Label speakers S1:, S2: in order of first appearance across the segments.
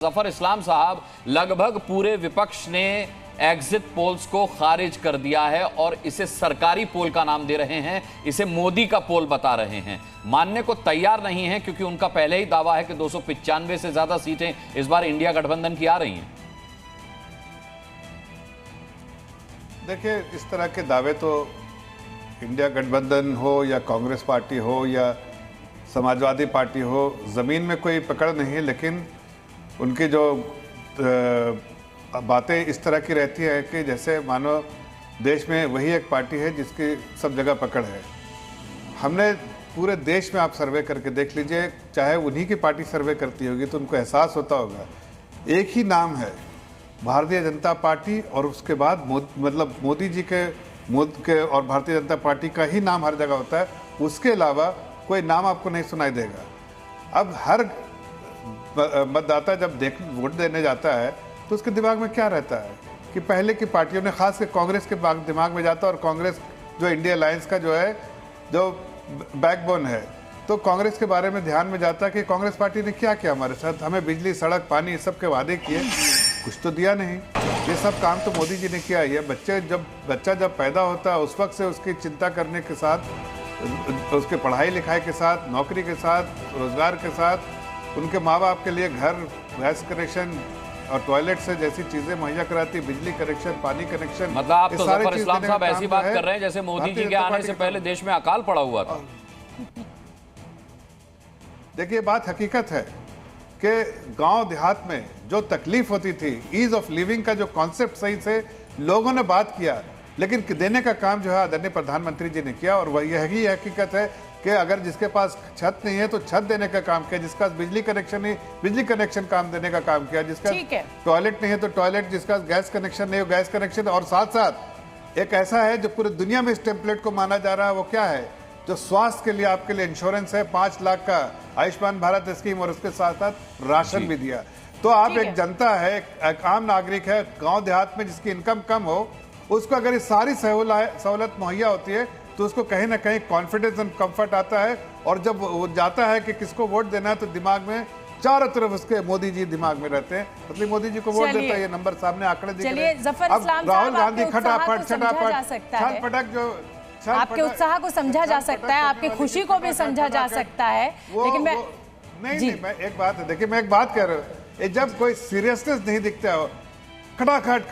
S1: जफर इस्लाम साहब, लगभग पूरे विपक्ष ने एग्जिट पोल्स को खारिज कर दिया है और इसे सरकारी पोल का नाम दे रहे हैं, इसे मोदी का पोल बता रहे हैं। मानने को तैयार नहीं है क्योंकि उनका पहले ही दावा है कि 295 से ज्यादा सीटें इस बार इंडिया गठबंधन की आ रही हैं।
S2: देखिए, इस तरह के दावे तो इंडिया गठबंधन हो या कांग्रेस पार्टी हो या समाजवादी पार्टी हो, ज़मीन में कोई पकड़ नहीं है। लेकिन उनकी जो बातें इस तरह की रहती है कि जैसे मानो देश में वही एक पार्टी है जिसकी सब जगह पकड़ है। हमने पूरे देश में आप सर्वे करके देख लीजिए, चाहे उन्हीं की पार्टी सर्वे करती होगी तो उनको एहसास होता होगा, एक ही नाम है भारतीय जनता पार्टी, और उसके बाद मोदी जी के और भारतीय जनता पार्टी का ही नाम हर जगह होता है। उसके अलावा कोई नाम आपको नहीं सुनाई देगा। अब हर मतदाता जब वोट देने जाता है तो उसके दिमाग में क्या रहता है कि पहले की पार्टियों ने, खास कर कांग्रेस के दिमाग में जाता है, और कांग्रेस जो इंडिया अलायंस का जो बैकबोन है, तो कांग्रेस के बारे में ध्यान में जाता है कि कांग्रेस पार्टी ने क्या किया हमारे साथ। हमें बिजली, सड़क, पानी, सब के वादे किए, कुछ तो दिया नहीं। ये सब काम तो मोदी जी ने किया है। बच्चा जब पैदा होता है उस वक्त से उसकी चिंता करने के साथ, उसके पढ़ाई लिखाई के साथ, नौकरी के साथ, रोजगार के साथ, उनके माँ बाप के लिए घर, गैस कनेक्शन और टॉयलेट से जैसी चीजें मुहैया कराती, बिजली कनेक्शन, पानी कनेक्शन।
S1: मतलब आप तो जफर इस्लाम साहब ऐसी बात कर रहे हैं जैसे मोदी जी के आने से पहले देश में अकाल पड़ा हुआ था।
S2: देखिए, बात हकीकत है कि गांव देहात में जो तकलीफ होती थी, ईज ऑफ लिविंग का जो कॉन्सेप्ट सही से लोगों ने बात किया, लेकिन देने का काम जो है आदरणीय प्रधानमंत्री जी ने किया। और वही यही हकीकत है कि अगर जिसके पास छत नहीं है तो छत देने का काम किया, जिसका बिजली कनेक्शन नहीं, बिजली कनेक्शन काम देने का काम किया, जिसका टॉयलेट नहीं है तो टॉयलेट, जिसका गैस कनेक्शन नहीं हो गैस कनेक्शन। और साथ साथ एक ऐसा है जो पूरी दुनिया में इस टेम्पलेट को माना जा रहा है, वो क्या है, जो स्वास्थ्य के लिए आपके लिए इंश्योरेंस है, 5 लाख का आयुष्मान भारत स्कीम, और उसके साथ साथ राशन भी दिया। तो आप एक जनता है, एक आम नागरिक है गांव देहात में जिसकी इनकम कम हो, उसको अगर ये सारी सहूलत मुहैया होती है तो उसको कहीं ना कहीं कॉन्फिडेंस एंड कंफर्ट आता है। और जब वो जाता है कि किसको वोट देना है तो दिमाग में चारों तरफ उसके मोदी जी दिमाग में रहते हैं, मतलब मोदी जी को वोट देता है। ये नंबर सामने आंकड़े दिख रहे हैं।
S3: अब
S2: राहुल गांधी खटापट जो
S3: आपके उत्साह को समझा जा सकता है, आपकी खुशी को भी समझा जा सकता है, लेकिन
S2: मैं एक बात है, देखिए मैं एक बात कह रहा हूँ, जब कोई सीरियसनेस नहीं दिखता हो, खटाखट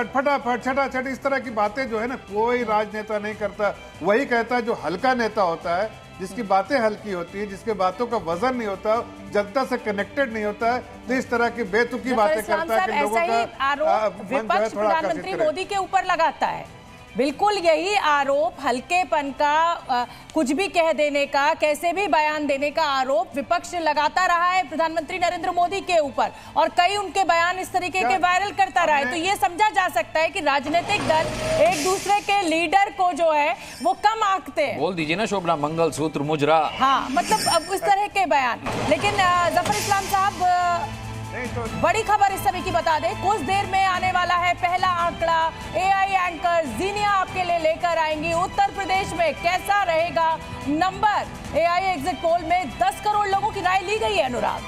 S2: फटाफट छटाछट, इस तरह की बातें जो है ना, कोई राजनेता नहीं करता। वही कहता है जो हल्का नेता होता है, जिसकी बातें हल्की होती है, जिसके बातों का वजन नहीं होता, जनता से कनेक्टेड नहीं होता है, तो इस तरह की बेतुकी बातें करता है कि लोगों का
S3: विपक्ष प्रधानमंत्री मोदी के ऊपर लगाता है। बिल्कुल यही आरोप, हल्केपन का, कुछ भी कह देने का, कैसे भी बयान देने का आरोप विपक्ष लगाता रहा है प्रधानमंत्री नरेंद्र मोदी के ऊपर, और कई उनके बयान इस तरीके के वायरल करता रहा है। तो ये समझा जा सकता है कि राजनीतिक दल एक दूसरे के लीडर को जो है वो कम आंकते हैं।
S1: बोल दीजिए ना शोभना, मंगलसूत्र, मुजरा,
S3: हाँ, मतलब अब इस तरह के बयान। लेकिन जफर इस्लाम साहब, बड़ी खबर इस समय की बता दें, कुछ देर में आने वाला है पहला आंकड़ा। एआई एंकर जीनिया आपके लिए लेकर आएंगी उत्तर प्रदेश में कैसा रहेगा नंबर। एआई एग्जिट पोल में 10 करोड़ लोगों की राय ली गई है। अनुराग,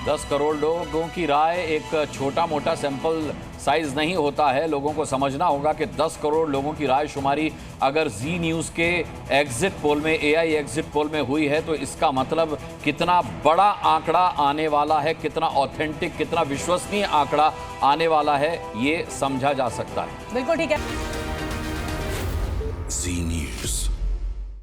S1: 10 करोड़ लोगों की राय एक छोटा मोटा सैंपल साइज नहीं होता है। लोगों को समझना होगा कि 10 करोड़ लोगों की राय शुमारी अगर जी न्यूज़ के एग्जिट पोल में, एआई एग्जिट पोल में हुई है, तो इसका मतलब कितना बड़ा आंकड़ा आने वाला है, कितना ऑथेंटिक, कितना विश्वसनीय आंकड़ा आने वाला है, ये समझा जा सकता है।
S3: बिल्कुल ठीक है।
S4: जी न्यूज़।